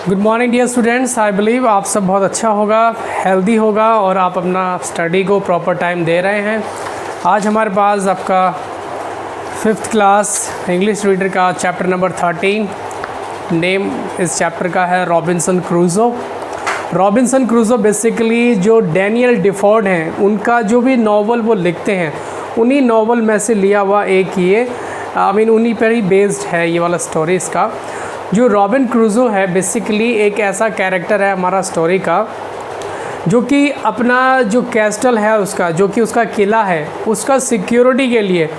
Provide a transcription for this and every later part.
Good morning dear students. I believe आप सब बहुत अच्छा होगा, हेल्दी होगा और आप अपना स्टडी को प्रॉपर टाइम दे रहे हैं। आज हमारे पास आपका 5th क्लास इंग्लिश रीडर का चैप्टर नंबर 13, नेम इस चैप्टर का है रॉबिन्सन क्रूज़ो। रॉबिन्सन क्रूज़ो बेसिकली जो डैनियल डिफोर्ड हैं उनका जो भी नावल वो लिखते हैं उन्हीं नावल में से लिया हुआ एक ये उन्हीं पर ही बेस्ड है ये वाला स्टोरी। इसका जो रॉबिन क्रूज़ो है बेसिकली एक ऐसा कैरेक्टर है हमारा स्टोरी का जो कि अपना जो कैस्टल है उसका, जो कि उसका किला है, उसका सिक्योरिटी के लिए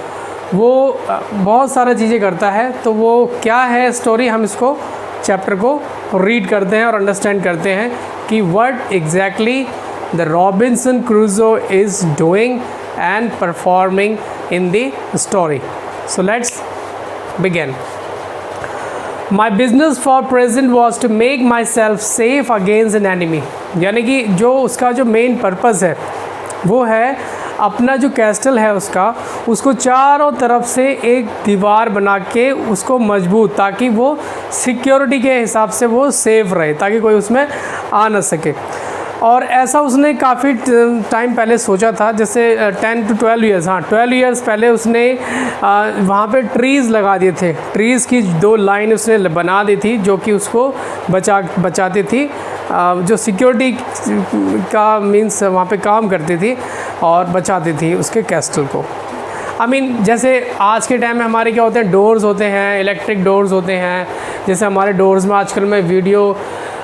वो बहुत सारा चीज़ें करता है। तो वो क्या है स्टोरी, हम इसको चैप्टर को रीड करते हैं और अंडरस्टैंड करते हैं कि what exactly the Robinson Crusoe is doing and performing in the story. So let's begin. My business for present was to make myself safe against an enemy। यानी कि जो उसका जो मेन पर्पज़ है वो है अपना जो कैस्टल है उसको चारों तरफ से एक दीवार बना के उसको मजबूत, ताकि वो सिक्योरिटी के हिसाब से वो सेफ रहे, ताकि कोई उसमें आ ना सके। और ऐसा उसने काफ़ी टाइम पहले सोचा था, जैसे 10 to 12 ईयर्स, 12 ईयर्स पहले उसने वहाँ पे ट्रीज़ लगा दिए थे। ट्रीज़ की 2 लाइन उसने बना दी थी जो कि उसको बचाती थी, जो सिक्योरिटी का मीन्स वहाँ पे काम करती थी और बचाती थी उसके कैस्टल को। जैसे आज के टाइम में हमारे क्या होते हैं, डोर्स होते हैं, इलेक्ट्रिक डोर्स होते हैं। जैसे हमारे डोर्स में आजकल में वीडियो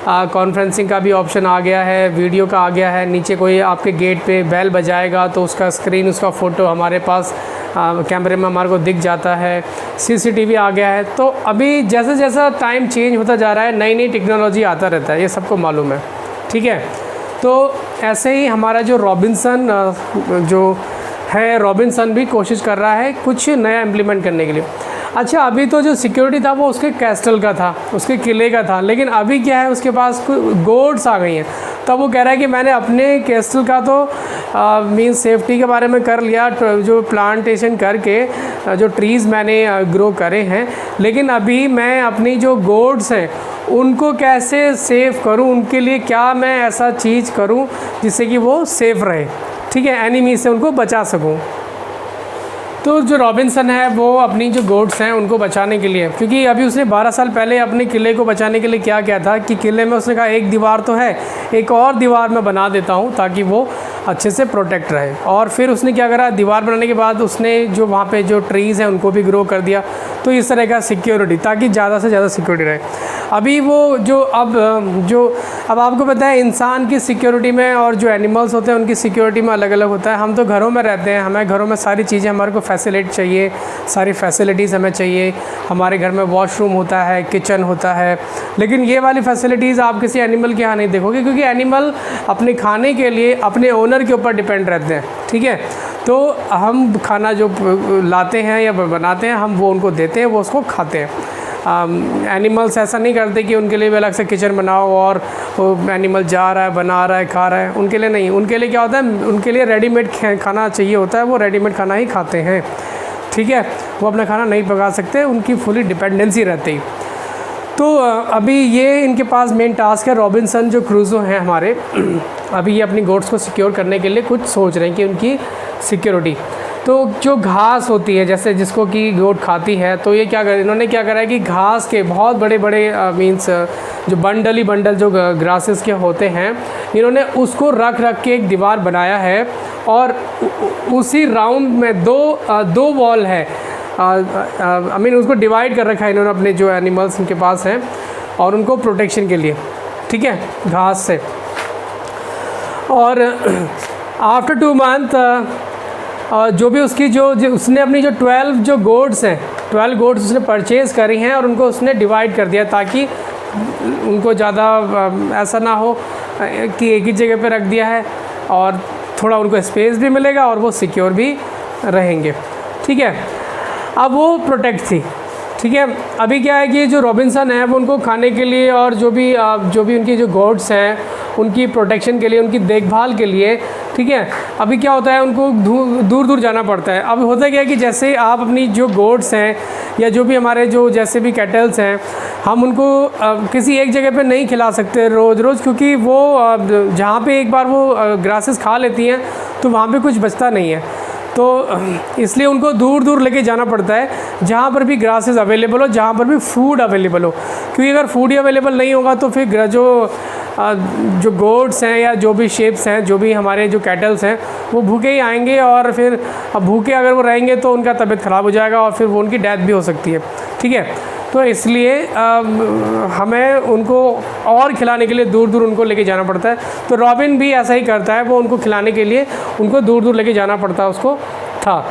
कॉन्फ्रेंसिंग का भी ऑप्शन आ गया है, वीडियो का आ गया है। नीचे कोई आपके गेट पे बेल बजाएगा तो उसका स्क्रीन, उसका फ़ोटो हमारे पास कैमरे में हमारे को दिख जाता है। सीसीटीवी आ गया है। तो अभी जैसे जैसा टाइम चेंज होता जा रहा है, नई नई टेक्नोलॉजी आता रहता है, ये सबको मालूम है, ठीक है। तो ऐसे ही हमारा जो रॉबिन्सन जो है, रॉबिन्सन भी कोशिश कर रहा है कुछ नया इम्प्लीमेंट करने के लिए। अच्छा, अभी तो जो सिक्योरिटी था वो उसके कैस्टल का था, उसके किले का था, लेकिन अभी क्या है उसके पास गोड्स आ गई हैं। तब वो कह रहा है कि मैंने अपने कैस्टल का तो मीन्स सेफ्टी के बारे में कर लिया, जो प्लांटेशन करके जो ट्रीज़ मैंने ग्रो करे हैं, लेकिन अभी मैं अपनी जो गोड्स हैं उनको कैसे सेव करूं, उनके लिए क्या मैं ऐसा चीज़ करूं जिससे कि वो सेफ़ रहे, ठीक है, एनिमी से उनको बचा सकूं। तो जो रॉबिन्सन है वो अपनी जो गोड्स हैं उनको बचाने के लिए, क्योंकि अभी उसने 12 साल पहले अपने किले को बचाने के लिए क्या किया था कि किले में उसने कहा एक दीवार तो है, एक और दीवार मैं बना देता हूँ ताकि वो अच्छे से प्रोटेक्ट रहे। और फिर उसने क्या करा, दीवार बनाने के बाद उसने जो वहाँ पे जो ट्रीज़ हैं उनको भी ग्रो कर दिया। तो इस तरह का सिक्योरिटी, ताकि ज़्यादा से ज़्यादा सिक्योरिटी रहे। अभी वो जो अब आपको पता है इंसान की सिक्योरिटी में और जो एनिमल्स होते हैं उनकी सिक्योरिटी में अलग अलग होता है। हम तो घरों में रहते हैं, हमें घरों में सारी चीज़ें हमारे को फैसिलिटी चाहिए, सारी फैसिलिटीज़ हमें चाहिए। हमारे घर में वॉशरूम होता है, किचन होता है, लेकिन ये वाली फैसिलिटीज़ आप किसी एनिमल के यहाँ नहीं देखोगे, क्योंकि एनिमल अपने खाने के लिए अपने ओनर के ऊपर डिपेंड रहते हैं, ठीक है। तो हम खाना जो लाते हैं या बनाते हैं हम वो उनको देते हैं, वो उसको खाते हैं। एनिमल्स ऐसा नहीं करते कि उनके लिए भी अलग से किचन बनाओ और वो एनिमल जा रहा है, बना रहा है, खा रहा है, उनके लिए नहीं। उनके लिए क्या होता है, उनके लिए रेडीमेड खाना चाहिए होता है, वो रेडीमेड खाना ही खाते हैं, ठीक है। वो अपना खाना नहीं पका सकते, उनकी फुली डिपेंडेंसी रहती। तो अभी ये इनके पास मेन टास्क है। रॉबिन्सन जो क्रूज़ो हैं हमारे, अभी ये अपनी गोड्स को सिक्योर करने के लिए कुछ सोच रहे हैं कि उनकी सिक्योरिटी। तो जो घास होती है, जैसे जिसको कि गोट खाती है, तो ये इन्होंने क्या करा है कि घास के बहुत बड़े बड़े मीन्स जो बंडल जो ग्रासेस के होते हैं, इन्होंने उसको रख के एक दीवार बनाया है। और उसी राउंड में दो वॉल है, उसको डिवाइड कर रखा है इन्होंने अपने जो एनिमल्स इनके पास हैं और उनको प्रोटेक्शन के लिए, ठीक है, घास से। और आफ्टर 2 मंथ जो भी उसकी जो उसने अपनी जो 12 जो गोड्स हैं, 12 गोड्स उसने परचेज़ करी हैं और उनको उसने डिवाइड कर दिया, ताकि उनको ज़्यादा ऐसा ना हो कि एक ही जगह पे रख दिया है, और थोड़ा उनको स्पेस भी मिलेगा और वो सिक्योर भी रहेंगे, ठीक है। अब वो प्रोटेक्ट थी, ठीक है। अभी क्या है कि जो रॉबिन्सन है वो उनको खाने के लिए और जो भी उनकी जो गोड्स हैं उनकी प्रोटेक्शन के लिए, उनकी देखभाल के लिए, ठीक है। अभी क्या होता है, उनको दूर दूर जाना पड़ता है। अब होता क्या है कि जैसे आप अपनी जो गोट्स हैं या जो भी हमारे जो जैसे भी कैटल्स हैं, हम उनको किसी एक जगह पे नहीं खिला सकते रोज़ रोज़, क्योंकि वो जहाँ पे एक बार वो ग्रासेस खा लेती हैं तो वहाँ पे कुछ बचता नहीं है। तो इसलिए उनको दूर दूर लेके जाना पड़ता है जहाँ पर भी ग्रासेस अवेलेबल हो, जहाँ पर भी फूड अवेलेबल हो, क्योंकि अगर फूड ही अवेलेबल नहीं होगा तो फिर जो गोट्स हैं या जो भी शेप्स हैं, जो भी हमारे जो कैटल्स हैं, वो भूखे ही आएंगे, और फिर अब भूखे अगर वो रहेंगे तो उनका तबीयत ख़राब हो जाएगा और फिर वो उनकी डेथ भी हो सकती है, ठीक है। तो इसलिए हमें उनको और खिलाने के लिए दूर दूर उनको लेके जाना पड़ता है। तो रॉबिन भी ऐसा ही करता है, वो उनको खिलाने के लिए उनको दूर दूर लेके जाना पड़ता है उसको था।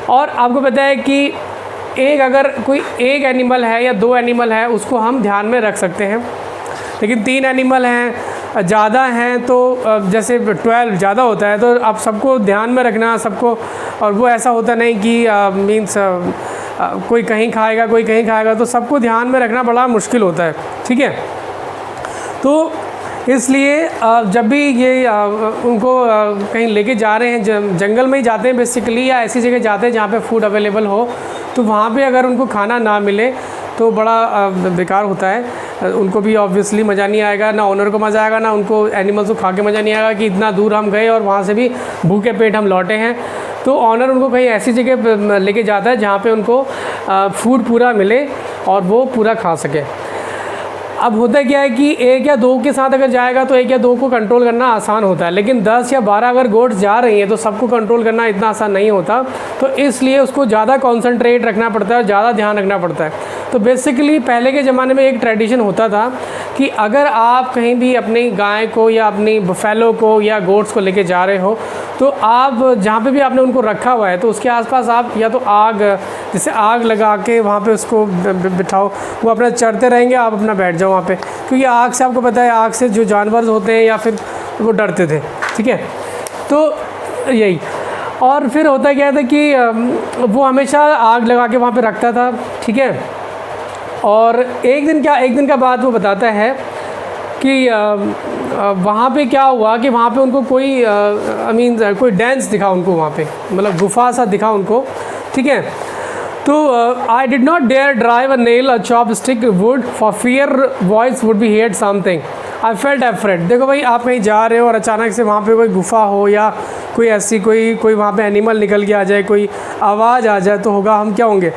और आपको पता है कि अगर कोई एक एनिमल है या 2 एनिमल है उसको हम ध्यान में रख सकते हैं, लेकिन 3 एनिमल हैं, ज़्यादा हैं तो जैसे 12 ज़्यादा होता है, तो आप सबको ध्यान में रखना सबको। और वो ऐसा होता नहीं कि मीन्स कोई कहीं खाएगा कोई कहीं खाएगा, तो सबको ध्यान में रखना बड़ा मुश्किल होता है, ठीक है। तो इसलिए जब भी ये उनको कहीं लेके जा रहे हैं, जंगल में ही जाते हैं बेसिकली, या ऐसी जगह जाते हैं जहाँ पे फूड अवेलेबल हो, तो वहाँ पे अगर उनको खाना ना मिले तो बड़ा बेकार होता है। उनको भी ऑब्वियसली मज़ा नहीं आएगा, ना ओनर को मज़ा आएगा, ना उनको एनिमल्स को खा के मज़ा नहीं आएगा कि इतना दूर हम गए और वहाँ से भी भूखे पेट हम लौटे हैं। तो ऑनर उनको कहीं ऐसी जगह लेके जाता है जहाँ पे उनको फूड पूरा मिले और वो पूरा खा सके। अब होता क्या है कि 1 या 2 के साथ अगर जाएगा तो 1 या 2 को कंट्रोल करना आसान होता है, लेकिन 10 या 12 अगर गोट्स जा रही हैं तो सबको कंट्रोल करना इतना आसान नहीं होता। तो इसलिए उसको ज़्यादा कॉन्सनट्रेट रखना पड़ता है और ज़्यादा ध्यान रखना पड़ता है। तो बेसिकली पहले के ज़माने में एक ट्रेडिशन होता था कि अगर आप कहीं भी अपनी गाय को या अपनी बफेलो को या गोट्स को लेके जा रहे हो, तो आप जहाँ पे भी आपने उनको रखा हुआ है तो उसके आसपास आप या तो जैसे आग लगा के वहाँ पे उसको बिठाओ, वो अपना चरते रहेंगे, आप अपना बैठ जाओ वहाँ पे, क्योंकि आग से आपको पता है आग से जो जानवर होते हैं या फिर वो डरते थे, ठीक है। तो यही, और फिर होता क्या था कि वो हमेशा आग लगा के वहाँ पे रखता था, ठीक है। और एक दिन का बाद वो बताता है कि वहाँ पे क्या हुआ कि वहाँ पे उनको कोई कोई डांस दिखा उनको वहाँ पे, मतलब गुफा सा दिखा उनको, ठीक है। तो I did not dare drive a nail a chopstick would for fear voice would be heard something I felt afraid. देखो भाई, आप कहीं जा रहे हो और अचानक से वहाँ पे कोई गुफा हो या कोई ऐसी कोई वहाँ पे एनिमल निकल के आ जाए, कोई आवाज़ आ जाए, तो होगा हम क्या होंगे,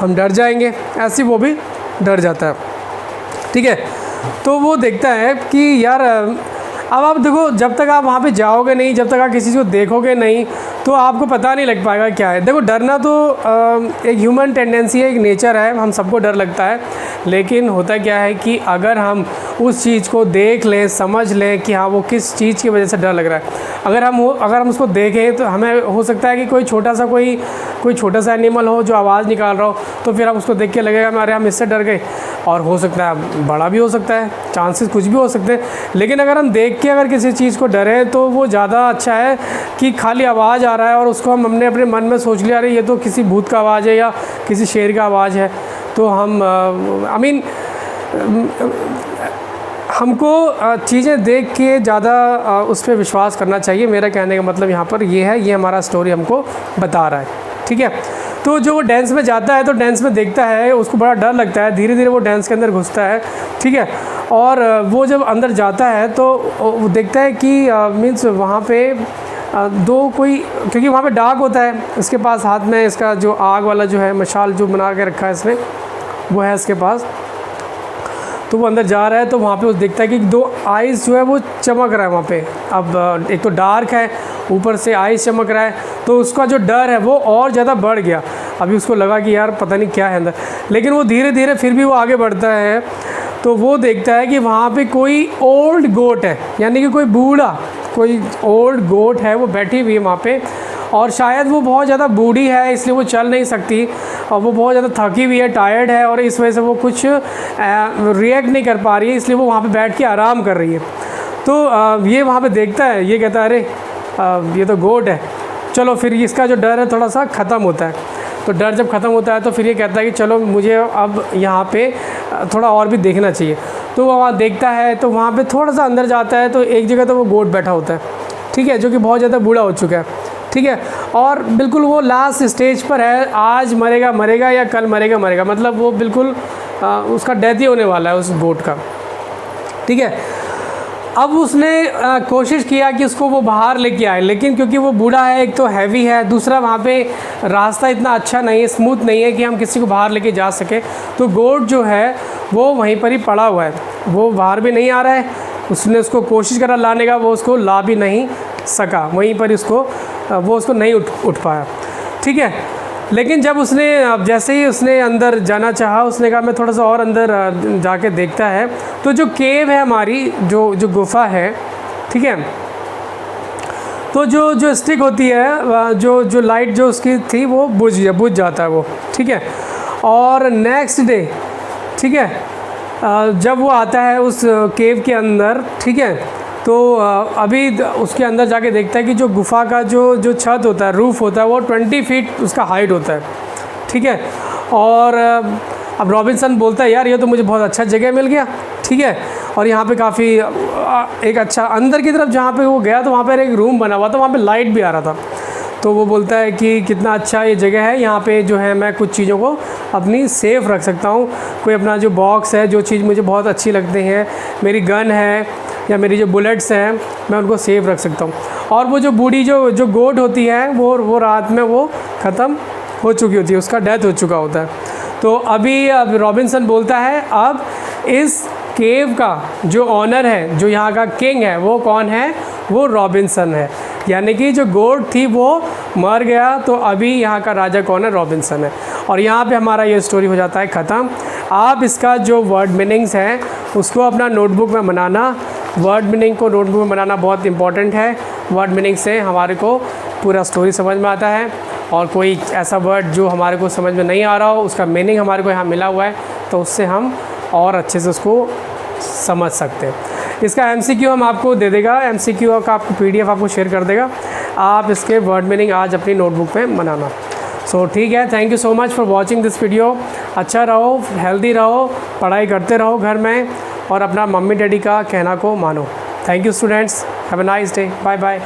हम डर जाएंगे। ऐसे वो भी डर जाता है, ठीक है। तो वो देखता है कि यार अब आप देखो, जब तक आप वहाँ पे जाओगे नहीं, जब तक आप किसी को देखोगे नहीं, तो आपको पता नहीं लग पाएगा क्या है। देखो, डरना तो एक ह्यूमन टेंडेंसी है, एक नेचर है, हम सबको डर लगता है। लेकिन होता क्या है कि अगर हम उस चीज़ को देख लें, समझ लें कि हाँ वो किस चीज़ की वजह से डर लग रहा है, अगर हम उसको देखें तो हमें हो सकता है कि कोई छोटा सा एनिमल हो जो आवाज़ निकाल रहा हो, तो फिर हम उसको देख के लगेगा अरे हम इससे डर गए, और हो सकता है बड़ा भी हो सकता है, चांसेस कुछ भी हो सकते हैं। लेकिन अगर हम देख के अगर किसी चीज़ को डरे तो वो ज़्यादा अच्छा है कि खाली आवाज़ आ रहा है और उसको हमने अपने मन में सोच लिया अरे ये तो किसी भूत का आवाज़ है या किसी शेर का आवाज़ है, तो हम हमको चीज़ें देख के ज़्यादा उस पर विश्वास करना चाहिए। मेरा कहने का मतलब यहाँ पर ये है, ये हमारा स्टोरी हमको बता रहा है, ठीक है। तो जो वो डांस में जाता है तो डांस में देखता है, उसको बड़ा डर लगता है, धीरे धीरे वो डांस के अंदर घुसता है, ठीक है। और वो जब अंदर जाता है तो वो देखता है कि मीन्स वहाँ पे क्योंकि वहाँ पे डार्क होता है, इसके पास हाथ में इसका जो आग वाला जो है मशाल जो बना के रखा है इसने, वो है इसके पास। तो वो अंदर जा रहा है तो वहाँ पे वो देखता है कि 2 आइज़ जो है वो चमक रहा है वहाँ पे। अब एक तो डार्क है, ऊपर से आइज़ चमक रहा है, तो उसका जो डर है वो और ज़्यादा बढ़ गया। अभी उसको लगा कि यार पता नहीं क्या है अंदर, लेकिन वो धीरे धीरे फिर भी वो आगे बढ़ता है। तो वो देखता है कि वहाँ पे कोई ओल्ड गोट है, यानी कि कोई ओल्ड गोट है, वो बैठी हुई है वहाँ पे, और शायद वो बहुत ज़्यादा बूढ़ी है इसलिए वो चल नहीं सकती, और वो बहुत ज़्यादा थकी हुई है, टायर्ड है, और इस वजह से वो कुछ रिएक्ट नहीं कर पा रही है, इसलिए वो वहाँ पे बैठ के आराम कर रही है। तो ये वहाँ पे देखता है, ये कहता है अरे ये तो गोट है, चलो फिर इसका जो डर है थोड़ा सा ख़त्म होता है। तो डर जब ख़त्म होता है तो फिर ये कहता है कि चलो मुझे अब यहाँ पे थोड़ा और भी देखना चाहिए। तो वो वहाँ देखता है, तो वहाँ पे थोड़ा सा अंदर जाता है तो एक जगह तो वो गोट बैठा होता है, ठीक है, जो कि बहुत ज़्यादा बूढ़ा हो चुका है, ठीक है, और बिल्कुल वो लास्ट स्टेज पर है, आज मरेगा मरेगा या कल मरेगा मरेगा, मतलब वो बिल्कुल उसका डेथ ही होने वाला है उस गोट का, ठीक है। अब उसने कोशिश किया कि उसको वो बाहर लेके आए, लेकिन क्योंकि वो बूढ़ा है, एक तो हैवी है, दूसरा वहाँ पे रास्ता इतना अच्छा नहीं है, स्मूथ नहीं है कि हम किसी को बाहर लेके जा सके, तो गोट जो है वो वहीं पर ही पड़ा हुआ है, वो बाहर भी नहीं आ रहा है। उसने उसको कोशिश करा लाने का, वो उसको ला भी नहीं सका, वहीं पर वो उसको नहीं उठ पाया, ठीक है। लेकिन जब उसने जैसे ही उसने अंदर जाना चाहा, उसने कहा मैं थोड़ा सा और अंदर जाके देखता है, तो जो केव है हमारी, जो गुफ़ा है, ठीक है, तो जो स्टिक होती है, जो लाइट जो उसकी थी वो बुझ जाता है वो, ठीक है। और नेक्स्ट डे, ठीक है, जब वो आता है उस केव के अंदर, ठीक है, तो अभी उसके अंदर जाके देखता है कि जो गुफ़ा का जो छत होता है, रूफ़ होता है, वो 20 फीट उसका हाइट होता है, ठीक है। और अब रॉबिन्सन बोलता है यार ये तो मुझे बहुत अच्छा जगह मिल गया, ठीक है, और यहाँ पे काफ़ी एक अच्छा अंदर की तरफ जहाँ पे वो गया तो वहाँ पर एक रूम बना हुआ था, वहाँ पे लाइट भी आ रहा था, तो वो बोलता है कि कितना अच्छा ये जगह है, यहाँ पे जो है मैं कुछ चीज़ों को अपनी सेफ़ रख सकता हूँ, कोई अपना जो बॉक्स है, जो चीज़ मुझे बहुत अच्छी लगती हैं, मेरी गन है या मेरी जो बुलेट्स हैं, मैं उनको सेफ रख सकता हूँ। और वो जो बूढ़ी जो गोट होती है वो रात में वो ख़त्म हो चुकी होती है, उसका डेथ हो चुका होता है। तो अब रॉबिन्सन बोलता है अब इस केव का जो ऑनर है, जो यहाँ का किंग है, वो कौन है? वो रॉबिन्सन है, यानी कि जो गोट थी वो मर गया, तो अभी यहाँ का राजा कौन है? रॉबिन्सन है। और यहाँ पे हमारा ये स्टोरी हो जाता है ख़त्म। आप इसका जो वर्ड मीनिंग्स हैं उसको अपना नोटबुक में बनाना, वर्ड मीनिंग को नोटबुक में बनाना बहुत इंपॉर्टेंट है। वर्ड मीनिंग से हमारे को पूरा स्टोरी समझ में आता है, और कोई ऐसा वर्ड जो हमारे को समझ में नहीं आ रहा हो, उसका मीनिंग हमारे को यहाँ मिला हुआ है, तो उससे हम और अच्छे से उसको समझ सकते हैं। इसका MCQ हम आपको दे देगा, MCQ का आपको PDF आपको शेयर कर देगा, आप इसके वर्ड मीनिंग आज अपनी नोटबुक में बनाना। सो ठीक है, thank you so much for watching this video. अच्छा रहो, हेल्दी रहो, पढ़ाई करते रहो घर में, और अपना मम्मी डैडी का कहना को मानो। Thank you students, have a nice day, bye bye.